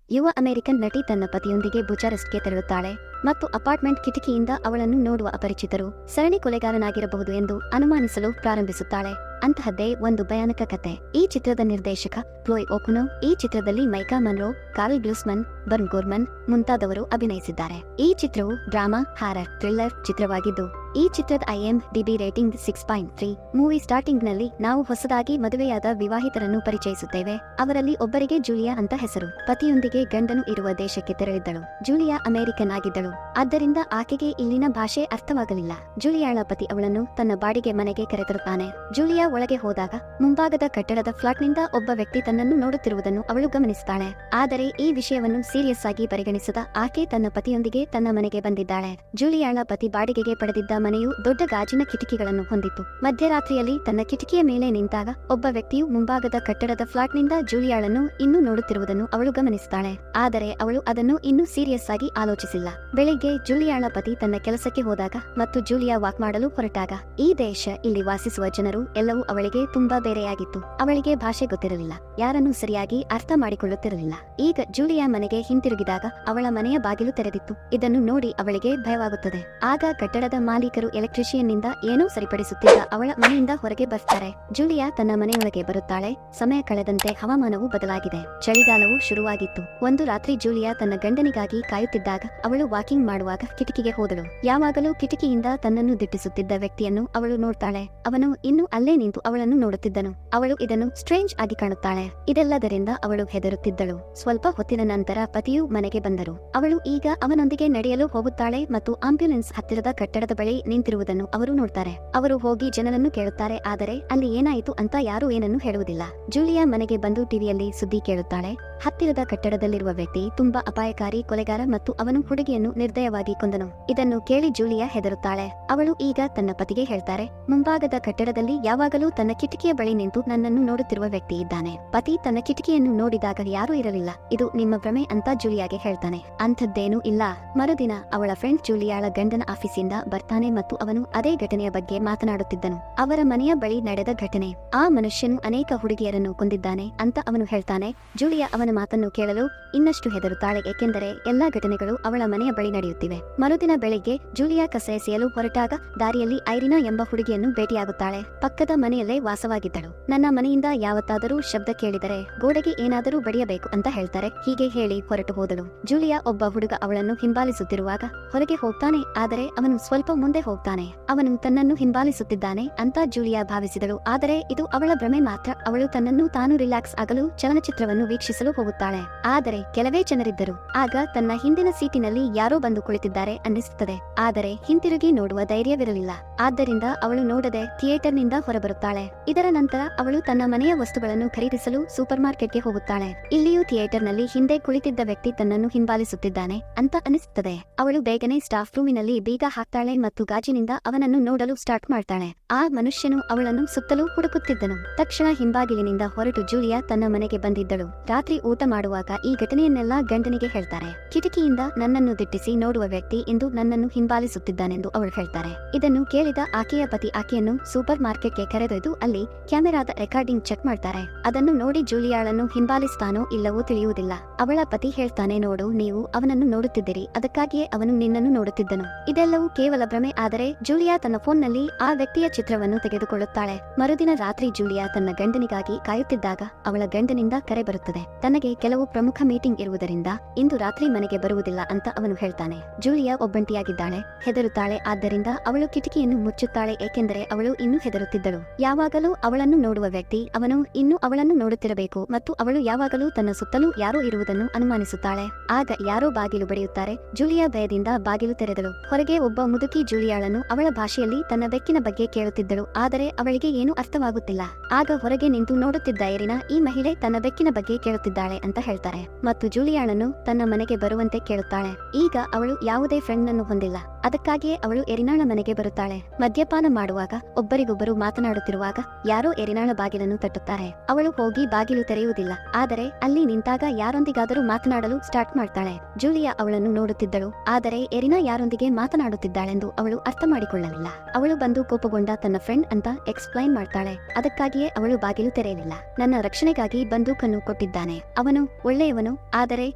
ಯುವ ಅಮೆರಿಕನ್ ನಟಿ ತನ್ನ ಪತಿಯೊಂದಿಗೆ ಬುಚಾರೆಸ್ಟ್ಗೆ ತೆರಳುತ್ತಾಳೆ ಮತ್ತು ಅಪಾರ್ಟ್ಮೆಂಟ್ ಕಿಟಕಿಯಿಂದ ಅವಳನ್ನು ನೋಡುವ ಅಪರಿಚಿತರು ಸರಣಿ ಕೊಲೆಗಾರನಾಗಿರಬಹುದು ಎಂದು ಅನುಮಾನಿಸಲು ಪ್ರಾರಂಭಿಸುತ್ತಾಳೆ. ಅಂತಹದ್ದೇ ಒಂದು ಭಯಾನಕ ಕತೆ. ಈ ಚಿತ್ರದ ನಿರ್ದೇಶಕ ಕ್ಲೋಯ್ ಓಕುನೋ. ಈ ಚಿತ್ರದಲ್ಲಿ ಮೈಕಾ ಮನ್ರೋ, ಕಾರ್ಲ್ ಗ್ಲೂಸ್ಮನ್, ಬರ್ನ್ ಗೋರ್ಮನ್ ಮುಂತಾದವರು ಅಭಿನಯಿಸಿದ್ದಾರೆ. ಈ ಚಿತ್ರವು ಡ್ರಾಮಾ, ಹಾರರ್, ಥ್ರಿಲ್ಲರ್ ಚಿತ್ರವಾಗಿದ್ದು ಈ ಚಿತ್ರದ IMDb ರೇಟಿಂಗ್ 6.3. ಮೂವಿ ಸ್ಟಾರ್ಟಿಂಗ್ನಲ್ಲಿ ನಾವು ಹೊಸದಾಗಿ ಮದುವೆಯಾದ ವಿವಾಹಿತರನ್ನು ಪರಿಚಯಿಸುತ್ತೇವೆ. ಅವರಲ್ಲಿ ಒಬ್ಬರಿಗೆ ಜೂಲಿಯಾ ಅಂತ ಹೆಸರು. ಪತಿಯೊಂದಿಗೆ ಗಂಡನು ಇರುವ ದೇಶಕ್ಕೆ ತೆರಳಿದ್ದಳು. ಜೂಲಿಯಾ ಅಮೆರಿಕನ್ ಆಗಿದ್ದಳು, ಆದ್ದರಿಂದ ಆಕೆಗೆ ಇಲ್ಲಿನ ಭಾಷೆ ಅರ್ಥವಾಗಲಿಲ್ಲ. ಜೂಲಿಯಾಳ ಪತಿ ಅವಳನ್ನು ತನ್ನ ಬಾಡಿಗೆ ಮನೆಗೆ ಕರೆತರುತ್ತಾನೆ. ಜೂಲಿಯಾ ಒಳಗೆ ಹೋದಾಗ ಮುಂಭಾಗದ ಕಟ್ಟಡದ ಫ್ಲಾಟ್ನಿಂದ ಒಬ್ಬ ವ್ಯಕ್ತಿ ತನ್ನನ್ನು ನೋಡುತ್ತಿರುವುದನ್ನು ಅವಳು ಗಮನಿಸುತ್ತಾಳೆ. ಆದರೆ ಈ ವಿಷಯವನ್ನು ಸೀರಿಯಸ್ ಆಗಿ ಪರಿಗಣಿಸದ ಆಕೆ ತನ್ನ ಪತಿಯೊಂದಿಗೆ ತನ್ನ ಮನೆಗೆ ಬಂದಿದ್ದಾಳೆ. ಜೂಲಿಯಾಳ ಪತಿ ಬಾಡಿಗೆಗೆ ಪಡೆದಿದ್ದ ಮನೆಯು ದೊಡ್ಡ ಗಾಜಿನ ಕಿಟಕಿಗಳನ್ನು ಹೊಂದಿತ್ತು. ಮಧ್ಯರಾತ್ರಿಯಲ್ಲಿ ತನ್ನ ಕಿಟಕಿಯ ಮೇಲೆ ನಿಂತಾಗ ಒಬ್ಬ ವ್ಯಕ್ತಿಯು ಮುಂಭಾಗದ ಕಟ್ಟಡದ ಫ್ಲಾಟ್ನಿಂದ ಜೂಲಿಯಾಳನ್ನು ಇನ್ನೂ ನೋಡುತ್ತಿರುವುದನ್ನು ಅವಳು ಗಮನಿಸುತ್ತಾಳೆ. ಆದರೆ ಅವಳು ಅದನ್ನು ಇನ್ನೂ ಸೀರಿಯಸ್ ಆಗಿ ಆಲೋಚಿಸಿಲ್ಲ. ಬೆಳಿಗ್ಗೆ ಜೂಲಿಯಾಳ ಪತಿ ತನ್ನ ಕೆಲಸಕ್ಕೆ ಹೋದಾಗ ಮತ್ತು ಜೂಲಿಯಾ ವಾಕ್ ಮಾಡಲು ಹೊರಟಾಗ ಈ ದೇಶ, ಇಲ್ಲಿ ವಾಸಿಸುವ ಜನರು ಎಲ್ಲವೂ ಅವಳಿಗೆ ತುಂಬಾ ಬೇರೆಯಾಗಿತ್ತು. ಅವಳಿಗೆ ಭಾಷೆ ಗೊತ್ತಿರಲಿಲ್ಲ, ಯಾರನ್ನೂ ಸರಿಯಾಗಿ ಅರ್ಥ ಮಾಡಿಕೊಳ್ಳುತ್ತಿರಲಿಲ್ಲ. ಈಗ ಜೂಲಿಯಾ ಮನೆಗೆ ಹಿಂತಿರುಗಿದಾಗ ಅವಳ ಮನೆಯ ಬಾಗಿಲು ತೆರೆದಿತ್ತು. ಇದನ್ನು ನೋಡಿ ಅವಳಿಗೆ ಭಯವಾಗುತ್ತದೆ. ಆಗ ಕಟ್ಟಡದ ಮಾಲೀಕರು ಎಲೆಕ್ಟ್ರಿಷಿಯನ್ ನಿಂದ ಏನೋ ಸರಿಪಡಿಸುತ್ತಿದ್ದ ಅವಳ ಮನೆಯಿಂದ ಹೊರಗೆ ಬರ್ತಾರೆ. ಜೂಲಿಯಾ ತನ್ನ ಮನೆಯೊಳಗೆ ಬರುತ್ತಾಳೆ. ಸಮಯ ಕಳೆದಂತೆ ಹವಾಮಾನವು ಬದಲಾಗಿದೆ. ಚಳಿಗಾಲವು ಶುರುವಾಗಿತ್ತು. ಒಂದು ರಾತ್ರಿ ಜೂಲಿಯಾ ತನ್ನ ಗಂಡನಿಗಾಗಿ ಕಾಯುತ್ತಿದ್ದಾಗ ಅವಳು ವಾಕಿಂಗ್ ಮಾಡುವಾಗ ಕಿಟಕಿಗೆ ಹೋದಳು. ಯಾವಾಗಲೂ ಕಿಟಕಿಯಿಂದ ತನ್ನನ್ನು ದಿಟ್ಟಿಸುತ್ತಿದ್ದ ವ್ಯಕ್ತಿಯನ್ನು ಅವಳು ನೋಡ್ತಾಳೆ. ಅವನು ಇನ್ನೂ ಅಲ್ಲೇ ನಿಂತು ಅವಳನ್ನು ನೋಡುತ್ತಿದ್ದನು. ಅವಳು ಇದನ್ನು ಸ್ಟ್ರೇಂಜ್ ಆಗಿ ಕಾಣುತ್ತಾಳೆ. ಇದೆಲ್ಲದರಿಂದ ಅವಳು ಹೆದರುತ್ತಿದ್ದಳು. ಸ್ವಲ್ಪ ಹೊತ್ತಿನ ನಂತರ ಪತಿಯು ಮನೆಗೆ ಬಂದರು. ಅವಳು ಈಗ ಅವನೊಂದಿಗೆ ನಡೆಯಲು ಹೋಗುತ್ತಾಳೆ ಮತ್ತು ಆಂಬ್ಯುಲೆನ್ಸ್ ಹತ್ತಿರದ ಕಟ್ಟಡದ ಬಳಿ ನಿಂತಿರುವುದನ್ನು ಅವರು ನೋಡ್ತಾರೆ. ಅವರು ಹೋಗಿ ಜನರನ್ನು ಕೇಳುತ್ತಾರೆ, ಆದರೆ ಅಲ್ಲಿ ಏನಾಯಿತು ಅಂತ ಯಾರೂ ಏನನ್ನು ಹೇಳುವುದಿಲ್ಲ. ಜೂಲಿಯಾ ಮನೆಗೆ ಬಂದು ಟಿವಿಯಲ್ಲಿ ಸುದ್ದಿ ಕೇಳುತ್ತಾಳೆ. ಹತ್ತಿರದ ಕಟ್ಟಡದಲ್ಲಿರುವ ವ್ಯಕ್ತಿ ತುಂಬಾ ಅಪಾಯಕಾರಿ ಕೊಲೆಗಾರ ಮತ್ತು ಅವನು ಹುಡುಗಿಯನ್ನು ನಿರ್ದಯವಾಗಿ ಕೊಂದನು. ಇದನ್ನು ಕೇಳಿ ಜೂಲಿಯಾ ಹೆದರುತ್ತಾಳೆ. ಅವಳು ಈಗ ತನ್ನ ಪತಿಗೆ ಹೇಳ್ತಾರೆ, ಮುಂಭಾಗದ ಕಟ್ಟಡದಲ್ಲಿ ಯಾವಾಗಲೂ ತನ್ನ ಕಿಟಕಿಯ ಬಳಿ ನಿಂತು ನನ್ನನ್ನು ನೋಡುತ್ತಿರುವ ವ್ಯಕ್ತಿ ಇದ್ದಾನೆ. ಪತಿ ತನ್ನ ಕಿಟಕಿಯನ್ನು ನೋಡಿದಾಗ ಯಾರೂ ಇರಲಿಲ್ಲ. ಇದು ನಿಮ್ಮ ಭ್ರಮೆ ಅಂತ ಜೂಲಿಯಾಗೆ ಹೇಳ್ತಾನೆ. ಅಂಥದ್ದೇನೂ ಇಲ್ಲ. ಮರುದಿನ ಅವಳ ಫ್ರೆಂಡ್ ಜೂಲಿಯಾಳ ಗಂಡನ ಆಫೀಸಿಂದ ಬರ್ತಾನೆ ಮತ್ತು ಅವನು ಅದೇ ಘಟನೆಯ ಬಗ್ಗೆ ಮಾತನಾಡುತ್ತಿದ್ದನು. ಅವರ ಮನೆಯ ಬಳಿ ನಡೆದ ಘಟನೆ. ಆ ಮನುಷ್ಯನು ಅನೇಕ ಹುಡುಗಿಯರನ್ನು ಕೊಂದಿದ್ದಾನೆ ಅಂತ ಅವನು ಹೇಳ್ತಾನೆ. ಜೂಲಿಯಾ ಅವನ ಮಾತನ್ನು ಕೇಳಲು ಇನ್ನಷ್ಟು ಹೆದರುತ್ತಾಳೆ, ಏಕೆಂದರೆ ಎಲ್ಲಾ ಘಟನೆಗಳು ಅವಳ ಮನೆಯ ಬಳಿ ನಡೆಯುತ್ತಿವೆ. ಮರುದಿನ ಬೆಳಿಗ್ಗೆ ಜೂಲಿಯಾ ಕಸ ಎಸೆಯಲು ಹೊರಟಾಗ ದಾರಿಯಲ್ಲಿ ಐರಿನಾ ಎಂಬ ಹುಡುಗಿಯನ್ನು ಭೇಟಿಯಾಗುತ್ತಾಳೆ. ಪಕ್ಕದ ಮನೆಯಲ್ಲೇ ವಾಸವಾಗಿದ್ದಳು. ನನ್ನ ಮನೆಯಿಂದ ಯಾವತ್ತಾದರೂ ಶಬ್ದ ಕೇಳಿದರೆ ಗೋಡೆಗೆ ಏನಾದರೂ ಬಡಿಯಬೇಕು ಅಂತ ಹೇಳ್ತಾರೆ. ಹೀಗೆ ಹೇಳಿ ಹೊರಟು ಹೋದಳು. ಜೂಲಿಯಾ ಒಬ್ಬ ಹುಡುಗ ಅವಳನ್ನು ಹಿಂಬಾಲಿಸುತ್ತಿರುವಾಗ ಹೊರಗೆ ಹೋಗ್ತಾನೆ. ಆದರೆ ಅವನು ಸ್ವಲ್ಪ ಮುಂದೆ ಹೋಗ್ತಾನೆ. ಅವನು ತನ್ನನ್ನು ಹಿಂಬಾಲಿಸುತ್ತಿದ್ದಾನೆ ಅಂತ ಜೂಲಿಯಾ ಭಾವಿಸಿದಳು. ಆದರೆ ಇದು ಅವಳ ಭ್ರಮೆ ಮಾತ್ರ. ಅವಳು ತನ್ನನ್ನು ತಾನು ರಿಲ್ಯಾಕ್ಸ್ ಆಗಲು ಚಲನಚಿತ್ರವನ್ನು ವೀಕ್ಷಿಸಲು ಹೋಗುತ್ತಾಳೆ. ಆದರೆ ಕೆಲವೇ ಜನರಿದ್ದರು. ಆಗ ತನ್ನ ಹಿಂದಿನ ಸೀಟಿನಲ್ಲಿ ಯಾರೋ ಬಂದು ಕುಳಿತಿದ್ದಾರೆ ಅನ್ನಿಸುತ್ತದೆ. ಆದರೆ ಹಿಂತಿರುಗಿ ನೋಡುವ ಧೈರ್ಯವಿರಲಿಲ್ಲ. ಆದ್ದರಿಂದ ಅವಳು ನೋಡದೆ ಥಿಯೇಟರ್ನಿಂದ ಹೊರಬರುತ್ತಾಳೆ. ಇದರ ನಂತರ ಅವಳು ತನ್ನ ಮನೆಯ ವಸ್ತುಗಳನ್ನು ಖರೀದಿಸಲು ಸೂಪರ್ ಮಾರ್ಕೆಟ್ಗೆ ಹೋಗುತ್ತಾಳೆ. ಇಲ್ಲಿಯೂ ಥಿಯೇಟರ್ನಲ್ಲಿ ಹಿಂದೆ ಕುಳಿತಿದ್ದ ವ್ಯಕ್ತಿ ತನ್ನನ್ನು ಹಿಂಬಾಲಿಸುತ್ತಿದ್ದಾನೆ ಅಂತ ಅನಿಸುತ್ತದೆ. ಅವಳು ಬೇಗನೆ ಸ್ಟಾಫ್ ರೂಮಿನಲ್ಲಿ ಬೀಗ ಹಾಕ್ತಾಳೆ ಮತ್ತು ಗಾಜಿನಿಂದ ಅವನನ್ನು ನೋಡಲು ಸ್ಟಾರ್ಟ್ ಮಾಡ್ತಾಳೆ. ಆ ಮನುಷ್ಯನು ಅವಳನ್ನು ಸುತ್ತಲೂ ಹುಡುಕುತ್ತಿದ್ದನು. ತಕ್ಷಣ ಹಿಂಬಾಗಿಲಿನಿಂದ ಹೊರಟು ಜೂಲಿಯಾ ತನ್ನ ಮನೆಗೆ ಬಂದಿದ್ದಳು. ರಾತ್ರಿ ಊಟ ಮಾಡುವಾಗ ಈ ಘಟನೆಯನ್ನೆಲ್ಲ ಗಂಡನಿಗೆ ಹೇಳ್ತಾರೆ. ಕಿಟಕಿಯಿಂದ ನನ್ನನ್ನು ದಿಟ್ಟಿಸಿ ನೋಡುವ ವ್ಯಕ್ತಿ ಇಂದು ನನ್ನನ್ನು ಹಿಂಬಾಲಿಸುತ್ತಿದ್ದಾನೆಂದು ಅವಳು ಹೇಳ್ತಾರೆ. ಇದನ್ನು ಕೇಳಿದ ಆಕೆಯ ಪತಿ ಆಕೆಯನ್ನು ಸೂಪರ್ ಮಾರ್ಕೆಟ್ಗೆ ಕರೆದೊಯ್ದು ಅಲ್ಲಿ ಕ್ಯಾಮೆರಾದ ರೆಕಾರ್ಡಿಂಗ್ ಚೆಕ್ ಮಾಡ್ತಾರೆ. ಅದನ್ನು ನೋಡಿ ಜೂಲಿಯಾಳನ್ನು ಹಿಂಬಾಲಿಸ್ತಾನೋ ಇಲ್ಲವೋ ತಿಳಿಯುವುದಿಲ್ಲ. ಅವಳ ಪತಿ ಹೇಳ್ತಾನೆ, ನೋಡು, ನೀವು ಅವನನ್ನು ನೋಡುತ್ತಿದ್ದೀರಿ, ಅದಕ್ಕಾಗಿಯೇ ಅವನು ನಿನ್ನನ್ನು ನೋಡುತ್ತಿದ್ದನು. ಇದೆಲ್ಲವೂ ಕೇವಲ ಭ್ರಮೆ. ಆದರೆ ಜೂಲಿಯಾ ತನ್ನ ಫೋನ್ನಲ್ಲಿ ಆ ವ್ಯಕ್ತಿಯ ಚಿತ್ರವನ್ನು ತೆಗೆದುಕೊಳ್ಳುತ್ತಾಳೆ. ಮರುದಿನ ರಾತ್ರಿ ಜೂಲಿಯಾ ತನ್ನ ಗಂಡನಿಗಾಗಿ ಕಾಯುತ್ತಿದ್ದಾಗ ಅವಳ ಗಂಡನಿಂದ ಕರೆ ಬರುತ್ತದೆ. ತನಗೆ ಕೆಲವು ಪ್ರಮುಖ ಮೀಟಿಂಗ್ ಇರುವುದರಿಂದ ಇಂದು ರಾತ್ರಿ ಮನೆಗೆ ಬರುವುದಿಲ್ಲ ಅಂತ ಅವನು ಹೇಳ್ತಾನೆ. ಜೂಲಿಯಾ ಒಬ್ಬಂಟಿಯಾಗಿದ್ದಾಳೆ, ಹೆದರುತ್ತಾಳೆ. ಆದ್ದರಿಂದ ಅವಳು ಕಿಟಕಿಯನ್ನು ಮುಚ್ಚುತ್ತಾಳೆ, ಏಕೆಂದರೆ ಅವಳು ಇನ್ನೂ ಹೆದರುತ್ತಿದ್ದಳು. ಯಾವಾಗಲೂ ಅವಳನ್ನು ನೋಡುವ ವ್ಯಕ್ತಿ ಅವನು ಇನ್ನೂ ಅವಳನ್ನು ನೋಡುತ್ತಿರಬೇಕು ಮತ್ತು ಅವಳು ಯಾವಾಗಲೂ ತನ್ನ ಸುತ್ತಲೂ ಯಾರೋ ಇರುವುದನ್ನು ಅನುಮಾನಿಸುತ್ತಾಳೆ. ಆಗ ಯಾರೋ ಬಾಗಿಲು ಬಡಿಯುತ್ತಾರೆ. ಜೂಲಿಯಾ ಭಯದಿಂದ ಬಾಗಿಲು ತೆರೆದಳು. ಹೊರಗೆ ಒಬ್ಬ ಮುದುಕಿ ಜೂಲಿಯಾಳನ್ನು ಅವಳ ಭಾಷೆಯಲ್ಲಿ ತನ್ನ ಬೆಕ್ಕಿನ ಬಗ್ಗೆ ಕೇಳುತ್ತಿದ್ದಳು. ಆದರೆ ಅವಳಿಗೆ ಏನೂ ಅರ್ಥವಾಗುತ್ತಿಲ್ಲ. ಆಗ ಹೊರಗೆ ನಿಂತು ನೋಡುತ್ತಿದ್ದ ಐರಿನಾ, ಈ ಮಹಿಳೆ ತನ್ನ ಬೆಕ್ಕಿನ ಬಗ್ಗೆ ಕೇಳುತ್ತಿದ್ದಾಳೆ ಅಂತ ಹೇಳ್ತಾರೆ ಮತ್ತು ಜೂಲಿಯಾಳನ್ನು ತನ್ನ ಮನೆಗೆ ಬರುವಂತೆ ಕೇಳುತ್ತಾಳೆ. ಈಗ ಅವಳು ಯಾವುದೇ ಫ್ರೆಂಡ್ ನನ್ನು ಹೊಂದಿಲ್ಲ. ಅದಕ್ಕಾಗಿಯೇ ಅವಳು ಎರಿನಾಳ ಮನೆಗೆ ಬರುತ್ತಾಳೆ. ಮದ್ಯಪಾನ ಮಾಡುವಾಗ ಒಬ್ಬರಿಗೊಬ್ಬರು ಮಾತನಾಡುತ್ತಿರುವಾಗ ಯಾರೋ ಎರಿನಾಳ ಬಾಗಿಲನ್ನು ತಟ್ಟುತ್ತಾರೆ. ಅವಳು ಹೋಗಿ ಬಾಗಿಲು ತೆರೆಯುವುದಿಲ್ಲ, ಆದರೆ ಅಲ್ಲಿ ನಿಂತಾಗ ಯಾರೊಂದಿಗಾದರೂ ಮಾತನಾಡಲು ಸ್ಟಾರ್ಟ್ ಮಾಡ್ತಾಳೆ. ಜೂಲಿಯಾ ಅವಳನ್ನು ನೋಡುತ್ತಿದ್ದಳು, ಆದರೆ ಎರಿನಾ ಯಾರೊಂದಿಗೆ ಮಾತನಾಡುತ್ತಿದ್ದಾಳೆಂದು ಅವಳು ಅರ್ಥ ಮಾಡಿಕೊಳ್ಳಲಿಲ್ಲ. ಅವಳು ಬಂದು ಕೋಪಗೊಂಡ ತನ್ನ ಫ್ರೆಂಡ್ ಅಂತ ಎಕ್ಸ್ಪ್ಲೈನ್ ಮಾಡ್ತಾಳೆ. ಅದಕ್ಕಾಗಿಯೇ ಅವಳು ಬಾಗಿಲು ತೆರೆಯಲಿಲ್ಲ. ನನ್ನ ರಕ್ಷಣೆಗಾಗಿ ಬಂದೂಕನ್ನು ಕೊಟ್ಟಿದ್ದಾನೆ. ಅವನು ಒಳ್ಳೆಯವನು, ಆದರೆ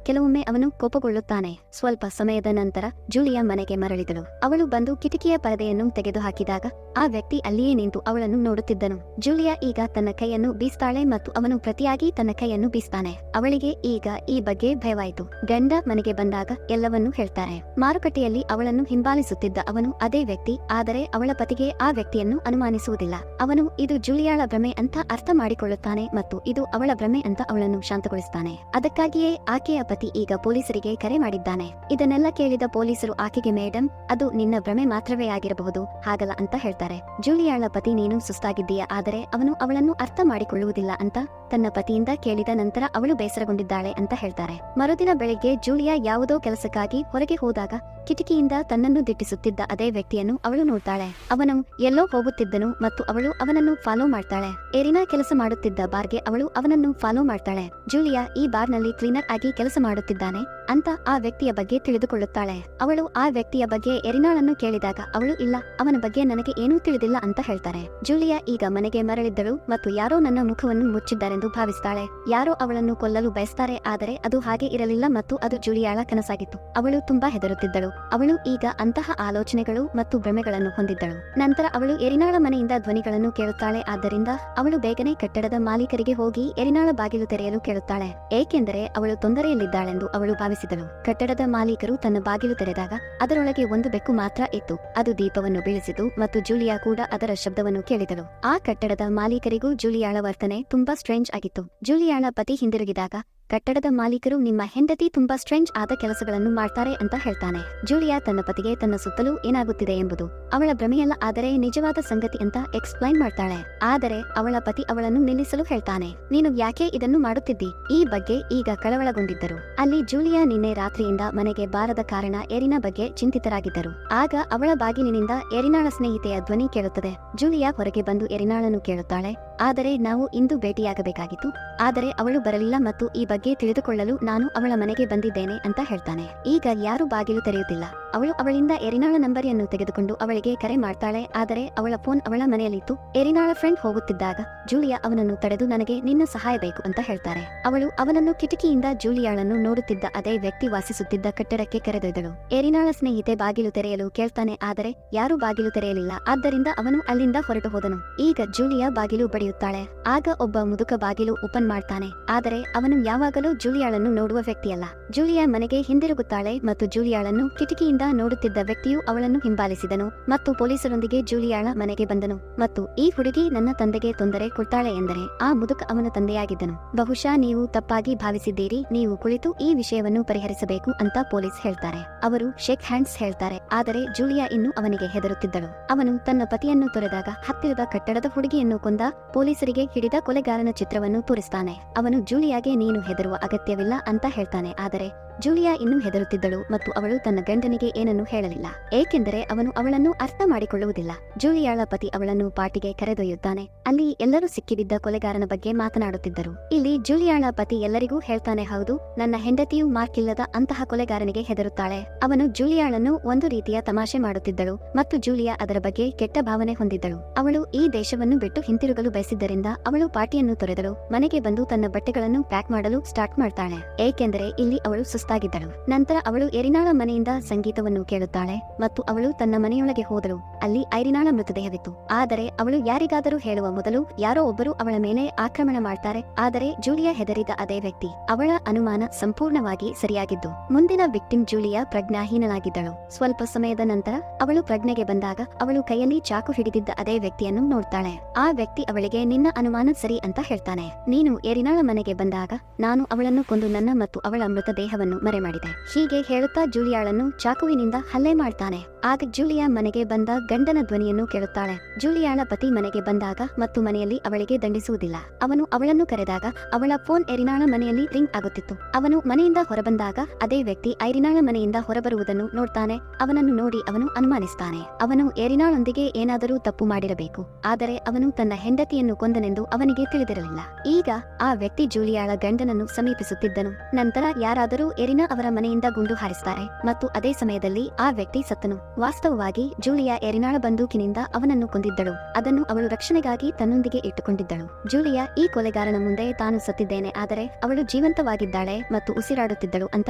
ಕೆಲವೊಮ್ಮೆ ಅವನು ಕೋಪಗೊಳ್ಳುತ್ತಾನೆ. ಸ್ವಲ್ಪ ಸಮಯದ ನಂತರ ಜೂಲಿಯಾ ಮನೆಗೆ ಮರಳಿದಳು. ಅವಳು ಬಂದು ಕಿಟಕಿಯ ಪರದೆಯನ್ನು ತೆಗೆದುಹಾಕಿದಾಗ ಆ ವ್ಯಕ್ತಿ ಅಲ್ಲಿಯೇ ನಿಂತು ಅವಳನ್ನು ನೋಡುತ್ತಿದ್ದನು. ಜೂಲಿಯಾ ಈಗ ತನ್ನ ಕೈಯನ್ನು ಬೀಸ್ತಾಳೆ ಮತ್ತು ಅವನು ಪ್ರತಿಯಾಗಿ ತನ್ನ ಕೈಯನ್ನು ಬೀಸ್ತಾನೆ. ಅವಳಿಗೆ ಈಗ ಈ ಬಗ್ಗೆ ಭಯವಾಯಿತು. ಗಂಡ ಮನೆಗೆ ಬಂದಾಗ ಎಲ್ಲವನ್ನೂ ಹೇಳ್ತಾರೆ. ಮಾರುಕಟ್ಟೆಯಲ್ಲಿ ಅವಳನ್ನು ಹಿಂಬಾಲಿಸುತ್ತಿದ್ದ ಅವನು ಅದೇ ವ್ಯಕ್ತಿ, ಆದರೆ ಅವಳ ಪತಿಗೆ ಆ ವ್ಯಕ್ತಿಯನ್ನು ಅನುಮಾನಿಸುವುದಿಲ್ಲ. ಅವನು ಇದು ಜೂಲಿಯಾಳ ಭ್ರಮೆ ಅಂತ ಅರ್ಥ ಮಾಡಿಕೊಳ್ಳುತ್ತಾನೆ ಮತ್ತು ಇದು ಅವಳ ಭ್ರಮೆ ಅಂತ ಅವಳನ್ನು ಶಾಂತಗೊಳಿಸುತ್ತಾನೆ. ಅದಕ್ಕಾಗಿಯೇ ಆಕೆಯ ಪತಿ ಈಗ ಪೊಲೀಸರಿಗೆ ಕರೆ ಮಾಡಿದ್ದಾನೆ. ಇದನ್ನೆಲ್ಲ ಕೇಳಿದ ಪೊಲೀಸರು ಆಕೆಗೆ, ಮೇಡಮ್, ಅದು ನಿನ್ನ ಭ್ರಮೆ ಮಾತ್ರವೇ ಆಗಿರಬಹುದು, ಹಾಗಲ್ಲ ಅಂತ ಹೇಳ್ತಾರೆ. ಜೂಲಿಯಾಳ ಪತಿ, ನೀನು ಸುಸ್ತಾಗಿದ್ದೀಯಾ, ಆದರೆ ಅವನು ಅವಳನ್ನು ಅರ್ಥ ಮಾಡಿಕೊಳ್ಳುವುದಿಲ್ಲ ಅಂತ ತನ್ನ ಪತಿಯಿಂದ ಕೇಳಿದ ನಂತರ ಅವಳು ಬೇಸರಗೊಂಡಿದ್ದಾಳೆ ಅಂತ ಹೇಳ್ತಾರೆ. ಮರುದಿನ ಬೆಳಿಗ್ಗೆ ಜೂಲಿಯಾ ಯಾವುದೋ ಕೆಲಸಕ್ಕಾಗಿ ಹೊರಗೆ ಹೋದಾಗ ಕಿಟಕಿಯಿಂದ ತನ್ನನ್ನು ದಿಟ್ಟಿಸುತ್ತಿದ್ದ ಅದೇ ವ್ಯಕ್ತಿಯನ್ನು ಅವಳು ನೋಡ್ತಾಳೆ. ಅವನು ಎಲ್ಲೋ ಹೋಗುತ್ತಿದ್ದನು ಮತ್ತು ಅವಳು ಅವನನ್ನು ಫಾಲೋ ಮಾಡ್ತಾಳೆ. ಎರಿನಾ ಕೆಲಸ ಮಾಡುತ್ತಿದ್ದ ಬಾರ್ಗೆ ಅವಳು ಅವನನ್ನು ಫಾಲೋ ಮಾಡ್ತಾಳೆ. ಜೂಲಿಯಾ ಈ ಬಾರ್ನಲ್ಲಿ ಕ್ಲೀನರ್ ಆಗಿ ಕೆಲಸ ಮಾಡುತ್ತಿದ್ದಾನೆ ಅಂತ ಆ ವ್ಯಕ್ತಿಯ ಬಗ್ಗೆ ತಿಳಿದುಕೊಳ್ಳುತ್ತಾಳೆ. ಅವಳು ಆ ವ್ಯಕ್ತಿಯ ಬಗ್ಗೆ ಎರಿನಾಳನ್ನು ಕೇಳಿದಾಗ ಅವಳು, ಇಲ್ಲ, ಅವನ ಬಗ್ಗೆ ನನಗೆ ಏನೂ ತಿಳಿದಿಲ್ಲ ಅಂತ ಹೇಳ್ತಾರೆ. ಜೂಲಿಯಾ ಈಗ ಮನೆಗೆ ಮರಳಿದ್ದಳು ಮತ್ತು ಯಾರೋ ನನ್ನ ಮುಖವನ್ನು ಮುಚ್ಚಿದ್ದಾರೆಂದು ಭಾವಿಸ್ತಾಳೆ. ಯಾರೋ ಅವಳನ್ನು ಕೊಲ್ಲಲು ಬಯಸ್ತಾರೆ, ಆದರೆ ಅದು ಹಾಗೆ ಇರಲಿಲ್ಲ ಮತ್ತು ಅದು ಜೂಲಿಯಾಳ ಕನಸಾಗಿತ್ತು. ಅವಳು ತುಂಬಾ ಹೆದರುತ್ತಿದ್ದಳು. ಅವಳು ಈಗ ಅಂತಹ ಆಲೋಚನೆಗಳು ಮತ್ತು ಭ್ರಮೆಗಳನ್ನು ಹೊಂದಿದ್ದಳು. ನಂತರ ಅವಳು ಎರಿನಾಳ ಮನೆಯಿಂದ ಧ್ವನಿಗಳನ್ನು ಕೇಳುತ್ತಾಳೆ. ಆದ್ದರಿಂದ ಅವಳು ಬೇಗನೆ ಕಟ್ಟಡದ ಮಾಲೀಕರಿಗೆ ಹೋಗಿ ಎರಿನಾಳ ಬಾಗಿಲು ತೆರೆಯಲು ಕೇಳುತ್ತಾಳೆ, ಏಕೆಂದರೆ ಅವಳು ತೊಂದರೆಯಲ್ಲಿದ್ದಾಳೆಂದು ಅವಳು ಭಾವಿಸಿದಳು. ಕಟ್ಟಡದ ಮಾಲೀಕರು ತನ್ನ ಬಾಗಿಲು ತೆರೆದಾಗ ಅದರೊಳಗೆ ಒಂದು ಬೆಕ್ಕು ಮಾತ್ರ ಇತ್ತು. ಅದು ದೀಪವನ್ನು ಬೀಳಿಸಿತು ಮತ್ತು ಜೂಲಿಯಾ ಕೂಡ ಅದರ ಶಬ್ದವನ್ನು ಕೇಳಿದಳು. ಆ ಕಟ್ಟಡದ ಮಾಲೀಕರಿಗೂ ಜೂಲಿಯಾಳ ವರ್ತನೆ ತುಂಬಾ ಸ್ಟ್ರೇಂಜ್ ಆಗಿತ್ತು. ಜೂಲಿಯಾಳ ಪತಿ ಹಿಂದಿರುಗಿದಾಗ ಕಟ್ಟಡದ ಮಾಲೀಕರು, ನಿಮ್ಮ ಹೆಂಡತಿ ತುಂಬಾ ಸ್ಟ್ರೇಂಜ್ ಆದ ಕೆಲಸಗಳನ್ನು ಮಾಡ್ತಾರೆ ಅಂತ ಹೇಳ್ತಾನೆ. ಜೂಲಿಯಾ ತನ್ನ ಪತಿಗೆ ತನ್ನ ಸುತ್ತಲೂ ಏನಾಗುತ್ತಿದೆ ಎಂಬುದು ಅವಳ ಭ್ರಮೆಯಲ್ಲ, ಆದರೆ ನಿಜವಾದ ಸಂಗತಿ ಅಂತ ಎಕ್ಸ್ಪ್ಲೈನ್ ಮಾಡ್ತಾಳೆ. ಆದರೆ ಅವಳ ಪತಿ ಅವಳನ್ನು ನಿಲ್ಲಿಸಲು ಹೇಳ್ತಾನೆ. ನೀನು ಯಾಕೆ ಇದನ್ನು ಮಾಡುತ್ತಿದ್ದಿ? ಈ ಬಗ್ಗೆ ಈಗ ಕಳವಳಗೊಂಡಿದ್ದರು. ಅಲ್ಲಿ ಜೂಲಿಯಾ ನಿನ್ನೆ ರಾತ್ರಿಯಿಂದ ಮನೆಗೆ ಬಾರದ ಕಾರಣ ಎರಿನಾ ಬಗ್ಗೆ ಚಿಂತಿತರಾಗಿದ್ದರು. ಆಗ ಅವಳ ಬಾಗಿಲಿನಿಂದ ಎರಿನಾಳ ಸ್ನೇಹಿತೆಯ ಧ್ವನಿ ಕೇಳುತ್ತದೆ. ಜೂಲಿಯಾ ಹೊರಗೆ ಬಂದು ಎರಿನಾಳನ್ನು ಕೇಳುತ್ತಾಳೆ, ಆದರೆ ನಾವು ಇಂದು ಭೇಟಿಯಾಗಬೇಕಾಗಿತ್ತು, ಆದರೆ ಅವಳು ಬರಲಿಲ್ಲ ಮತ್ತು ಈ ಬಗ್ಗೆ ತಿಳಿದುಕೊಳ್ಳಲು ನಾನು ಅವಳ ಮನೆಗೆ ಬಂದಿದ್ದೇನೆ ಅಂತ ಹೇಳ್ತಾನೆ. ಈಗ ಯಾರು ಬಾಗಿಲು ತೆರೆಯುತ್ತಿಲ್ಲ. ಅವಳು ಅವಳಿಂದ ಎರಿನಾಳ ನಂಬರಿಯನ್ನು ತೆಗೆದುಕೊಂಡು ಅವಳಿಗೆ ಕರೆ ಮಾಡ್ತಾಳೆ, ಆದರೆ ಅವಳ ಫೋನ್ ಅವಳ ಮನೆಯಲ್ಲಿತ್ತು. ಎರಿನಾಳ ಫ್ರೆಂಡ್ ಹೋಗುತ್ತಿದ್ದಾಗ ಜೂಲಿಯಾ ಅವನನ್ನು ತಡೆದು, ನನಗೆ ನಿನ್ನ ಸಹಾಯ ಬೇಕು ಅಂತ ಹೇಳ್ತಾರೆ. ಅವಳು ಅವನನ್ನು ಕಿಟಕಿಯಿಂದ ಜೂಲಿಯಾಳನ್ನು ನೋಡುತ್ತಿದ್ದ ಅದೇ ವ್ಯಕ್ತಿ ವಾಸಿಸುತ್ತಿದ್ದ ಕಟ್ಟಡಕ್ಕೆ ಕರೆದೊಯ್ದಳು. ಎರಿನಾಳ ಸ್ನೇಹಿತೆ ಬಾಗಿಲು ತೆರೆಯಲು ಕೇಳ್ತಾನೆ, ಆದರೆ ಯಾರೂ ಬಾಗಿಲು ತೆರೆಯಲಿಲ್ಲ. ಆದ್ದರಿಂದ ಅವನು ಅಲ್ಲಿಂದ ಹೊರಟು ಹೋದನು. ಈಗ ಜೂಲಿಯಾ ಬಾಗಿಲು ಬಡಿಯುತ್ತಾಳೆ. ಆಗ ಒಬ್ಬ ಮುದುಕ ಬಾಗಿಲು ಓಪನ್ ಮಾಡ್ತಾನೆ, ಆದರೆ ಅವನು ಯಾವಾಗಲೂ ಜೂಲಿಯಾಳನ್ನು ನೋಡುವ ವ್ಯಕ್ತಿಯಲ್ಲ. ಜೂಲಿಯಾ ಮನೆಗೆ ಹಿಂದಿರುಗುತ್ತಾಳೆ ಮತ್ತು ಜೂಲಿಯಾಳನ್ನು ಕಿಟಕಿಯಿಂದ ನೋಡುತ್ತಿದ್ದ ವ್ಯಕ್ತಿಯು ಅವಳನ್ನು ಹಿಂಬಾಲಿಸಿದನು ಮತ್ತು ಪೊಲೀಸರೊಂದಿಗೆ ಜೂಲಿಯಾಳ ಮನೆಗೆ ಬಂದನು. ಮತ್ತು ಈ ಹುಡುಗಿ ನನ್ನ ತಂದೆಗೆ ತೊಂದರೆ ಕೊಡ್ತಾಳೆ ಎಂದರೆ ಆ ಮುದುಕ ಅವನ ತಂದೆಯಾಗಿದ್ದನು. ಬಹುಶಃ ನೀವು ತಪ್ಪಾಗಿ ಭಾವಿಸಿದ್ದೀರಿ, ನೀವು ಕುಳಿತು ಈ ವಿಷಯವನ್ನು ಪರಿಹರಿಸಬೇಕು ಅಂತ ಪೊಲೀಸ್ ಹೇಳ್ತಾರೆ. ಅವರು ಶೇಕ್ ಹ್ಯಾಂಡ್ಸ್ ಹೇಳ್ತಾರೆ, ಆದರೆ ಜೂಲಿಯಾ ಇನ್ನೂ ಅವನಿಗೆ ಹೆದರುತ್ತಿದ್ದಳು. ಅವನು ತನ್ನ ಪತಿಯನ್ನು ತೊರೆದಾಗ ಹತ್ತಿರದ ಕಟ್ಟಡದ ಹುಡುಗಿಯನ್ನು ಕೊಂದ ಪೊಲೀಸರಿಗೆ ಹಿಡಿದ ಕೊಲೆಗಾರನ ಚಿತ್ರವನ್ನು ತೋರಿಸ್ತಾನೆ. ಅವನು ಜೂಲಿಯಾಗೆ, ನೀನು ಹೆದರುವ ಅಗತ್ಯವಿಲ್ಲ ಅಂತ ಹೇಳ್ತಾನೆ, ಆದರೆ ಜೂಲಿಯಾ ಇನ್ನೂ ಹೆದರುತ್ತಿದ್ದಳು ಮತ್ತು ಅವಳು ತನ್ನ ಗಂಡನಿಗೆ ಏನನ್ನೂ ಹೇಳಲಿಲ್ಲ, ಏಕೆಂದರೆ ಅವನು ಅವಳನ್ನು ಅರ್ಥ ಮಾಡಿಕೊಳ್ಳುವುದಿಲ್ಲ. ಜೂಲಿಯಾಳ ಪತಿ ಅವಳನ್ನು ಪಾರ್ಟಿಗೆ ಕರೆದೊಯ್ಯುತ್ತಾನೆ. ಅಲ್ಲಿ ಎಲ್ಲರೂ ಸಿಕ್ಕಿಬಿದ್ದ ಕೊಲೆಗಾರನ ಬಗ್ಗೆ ಮಾತನಾಡುತ್ತಿದ್ದರು. ಇಲ್ಲಿ ಜೂಲಿಯಾಳ ಪತಿ ಎಲ್ಲರಿಗೂ ಹೇಳ್ತಾನೆ, ಹೌದು, ನನ್ನ ಹೆಂಡತಿಯು ಮಾರ್ಕಿಲ್ಲದ ಅಂತಹ ಕೊಲೆಗಾರನಿಗೆ ಹೆದರುತ್ತಾಳೆ. ಅವನು ಜೂಲಿಯಾಳನ್ನು ಒಂದು ರೀತಿಯ ತಮಾಷೆ ಮಾಡುತ್ತಿದ್ದಳು ಮತ್ತು ಜೂಲಿಯಾ ಅದರ ಬಗ್ಗೆ ಕೆಟ್ಟ ಭಾವನೆ ಹೊಂದಿದ್ದಳು. ಅವಳು ಈ ದೇಶವನ್ನು ಬಿಟ್ಟು ಹಿಂತಿರುಗಲು ಬಯಸಿದ್ದರಿಂದ ಅವಳು ಪಾರ್ಟಿಯನ್ನು ತೊರೆದಳು. ಮನೆಗೆ ಬಂದು ತನ್ನ ಬಟ್ಟೆಗಳನ್ನು ಪ್ಯಾಕ್ ಮಾಡಲು ಸ್ಟಾರ್ಟ್ ಮಾಡ್ತಾಳೆ, ಏಕೆಂದರೆ ಇಲ್ಲಿ ಅವಳು ಸುಸ್ತಾಗಿದ್ದಳು. ನಂತರ ಅವಳು ಎರಿನಾಳ ಮನೆಯಿಂದ ಸಂಗೀತವನ್ನು ಕೇಳುತ್ತಾಳೆ ಮತ್ತು ಅವಳು ತನ್ನ ಮನೆಯೊಳಗೆ ಹೋದಳು. ಅಲ್ಲಿ ಐರಿನಾಳ ಮೃತದೇಹವಿತ್ತು. ಆದರೆ ಅವಳು ಯಾರಿಗಾದರೂ ಹೇಳುವ ಮೊದಲು ಯಾರೋ ಒಬ್ಬರು ಅವಳ ಮೇಲೆ ಆಕ್ರಮಣ ಮಾಡ್ತಾರೆ. ಆದರೆ ಜೂಲಿಯಾ ಹೆದರಿದ ಅದೇ ವ್ಯಕ್ತಿ. ಅವಳ ಅನುಮಾನ ಸಂಪೂರ್ಣವಾಗಿ ಸರಿಯಾಗಿದ್ದು ಮುಂದಿನ ವಿಕ್ಟಿಮ್ ಜೂಲಿಯಾ ಪ್ರಜ್ಞಾಹೀನನಾಗಿದ್ದಳು. ಸ್ವಲ್ಪ ಸಮಯದ ನಂತರ ಅವಳು ಪ್ರಜ್ಞೆಗೆ ಬಂದಾಗ ಅವಳು ಕೈಯಲ್ಲಿ ಚಾಕು ಹಿಡಿದಿದ್ದ ಅದೇ ವ್ಯಕ್ತಿಯನ್ನು ನೋಡ್ತಾಳೆ. ಆ ವ್ಯಕ್ತಿ ಅವಳಿಗೆ, ನಿನ್ನ ಅನುಮಾನ ಸರಿ ಅಂತ ಹೇಳ್ತಾನೆ. ನೀನು ಎರಿನಾಳ ಮನೆಗೆ ಬಂದಾಗ ನಾನು ಅವಳನ್ನು ಕೊಂದು ನನ್ನ ಮತ್ತು ಅವಳ ಮೃತದೇಹವನ್ನು ಮರೆಮಾಡಿದೆ. ಹೀಗೆ ಹೇಳುತ್ತಾ ಜೂಲಿಯಾಳನ್ನು ಚಾಕುವಿನಿಂದ ಹಲ್ಲೆ ಮಾಡ್ತಾನೆ. ಆಗ ಜೂಲಿಯಾ ಮನೆಗೆ ಬಂದ ಗಂಡನ ಧ್ವನಿಯನ್ನು ಕೇಳುತ್ತಾಳೆ. ಜೂಲಿಯಾಳ ಪತಿ ಮನೆಗೆ ಬಂದಾಗ ಮತ್ತು ಮನೆಯಲ್ಲಿ ಅವಳಿಗೆ ದಂಡಿಸುವುದಿಲ್ಲ. ಅವನು ಅವಳನ್ನು ಕರೆದಾಗ ಅವಳ ಫೋನ್ ಎರಿನಾಳ ಮನೆಯಲ್ಲಿ ರಿಂಗ್ ಆಗುತ್ತಿತ್ತು. ಅವನು ಮನೆಯಿಂದ ಹೊರಬಂದಾಗ ಅದೇ ವ್ಯಕ್ತಿ ಐರಿನಾಳ ಮನೆಯಿಂದ ಹೊರಬರುವುದನ್ನು ನೋಡ್ತಾನೆ. ಅವನನ್ನು ನೋಡಿ ಅವನು ಅನುಮಾನಿಸ್ತಾನೆ. ಅವನು ಎರಿನಾಳೊಂದಿಗೆ ಏನಾದರೂ ತಪ್ಪು ಮಾಡಿರಬೇಕು. ಆದರೆ ಅವನು ತನ್ನ ಹೆಂಡತಿಯನ್ನು ಕೊಂದನೆಂದು ಅವನಿಗೆ ತಿಳಿದಿರಲಿಲ್ಲ. ಈಗ ಆ ವ್ಯಕ್ತಿ ಜೂಲಿಯಾಳ ಗಂಡನನ್ನು ಸಮೀಪಿಸುತ್ತಿದ್ದನು. ನಂತರ ಯಾರಾದರೂ ಎರಿನಾ ಅವರ ಮನೆಯಿಂದ ಗುಂಡು ಹಾರಿಸ್ತಾರೆ ಮತ್ತು ಅದೇ ಸಮಯದಲ್ಲಿ ಆ ವ್ಯಕ್ತಿ ಸತ್ತನು. ವಾಸ್ತವವಾಗಿ ಜೂಲಿಯಾ ಎರಿನಾಳ ಬಂದೂಕಿನಿಂದ ಅವನನ್ನು ಕೊಂದಿದ್ದಳು. ಅದನ್ನು ಅವಳು ರಕ್ಷಣೆಗಾಗಿ ತನ್ನೊಂದಿಗೆ ಇಟ್ಟುಕೊಂಡಿದ್ದಳು. ಜೂಲಿಯಾ ಈ ಕೊಲೆಗಾರನ ಮುಂದೆ ತಾನು ಸತ್ತಿದ್ದೇನೆ, ಆದರೆ ಅವಳು ಜೀವಂತವಾಗಿದ್ದಾಳೆ ಮತ್ತು ಉಸಿರಾಡುತ್ತಿದ್ದಳು ಅಂತ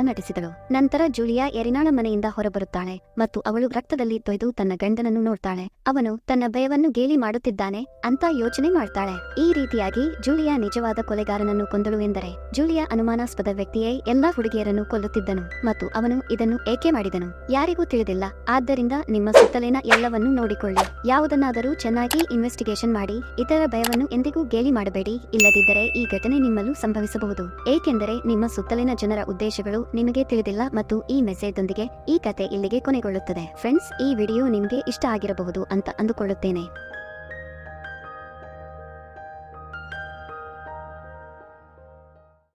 ನಟಿಸಿದಳು. ನಂತರ ಜೂಲಿಯಾ ಎರಿನಾಳ ಮನೆಯಿಂದ ಹೊರಬರುತ್ತಾಳೆ ಮತ್ತು ಅವಳು ರಕ್ತದಲ್ಲಿ ತೊಯ್ದು ತನ್ನ ಗಂಡನನ್ನು ನೋಡ್ತಾಳೆ. ಅವನು ತನ್ನ ಭಯವನ್ನು ಗೇಲಿ ಮಾಡುತ್ತಿದ್ದಾನೆ ಅಂತ ಯೋಚನೆ ಮಾಡ್ತಾಳೆ. ಈ ರೀತಿಯಾಗಿ ಜೂಲಿಯಾ ನಿಜವಾದ ಕೊಲೆಗಾರನನ್ನು ಕೊಂದಳು ಎಂದರೆ ಜೂಲಿಯಾ ಅನುಮಾನಾಸ್ಪದ ವ್ಯಕ್ತಿಯೇ ಎಲ್ಲಾ ಹುಡುಗಿಯರನ್ನು ಕೊಲ್ಲುತ್ತಿದ್ದನು ಮತ್ತು ಅವನು ಇದನ್ನು ಏಕೆ ಮಾಡಿದನು ಯಾರಿಗೂ ತಿಳಿದಿಲ್ಲ. ಆದ್ದರಿಂದ ನಿಮ್ಮ ಸುತ್ತಲಿನ ಎಲ್ಲವನ್ನೂ ನೋಡಿಕೊಳ್ಳಿ. ಯಾವುದನ್ನಾದರೂ ಚೆನ್ನಾಗಿ ಇನ್ವೆಸ್ಟಿಗೇಷನ್ ಮಾಡಿ. ಇತರ ಭಯವನ್ನು ಎಂದಿಗೂ ಗೇಲಿ ಮಾಡಬೇಡಿ, ಇಲ್ಲದಿದ್ದರೆ ಈ ಘಟನೆ ನಿಮ್ಮಲ್ಲೂ ಸಂಭವಿಸಬಹುದು. ಏಕೆಂದರೆ ನಿಮ್ಮ ಸುತ್ತಲಿನ ಜನರ ಉದ್ದೇಶಗಳು ನಿಮಗೆ ತಿಳಿದಿಲ್ಲ. ಮತ್ತು ಈ ಮೆಸೇಜ್ದೊಂದಿಗೆ ಈ ಕತೆ ಇಲ್ಲಿಗೆ ಕೊನೆಗೊಳ್ಳುತ್ತದೆ. ಫ್ರೆಂಡ್ಸ್, ಈ ವಿಡಿಯೋ ನಿಮಗೆ ಇಷ್ಟ ಆಗಿರಬಹುದು ಅಂತ ಅಂದುಕೊಳ್ಳುತ್ತೇನೆ.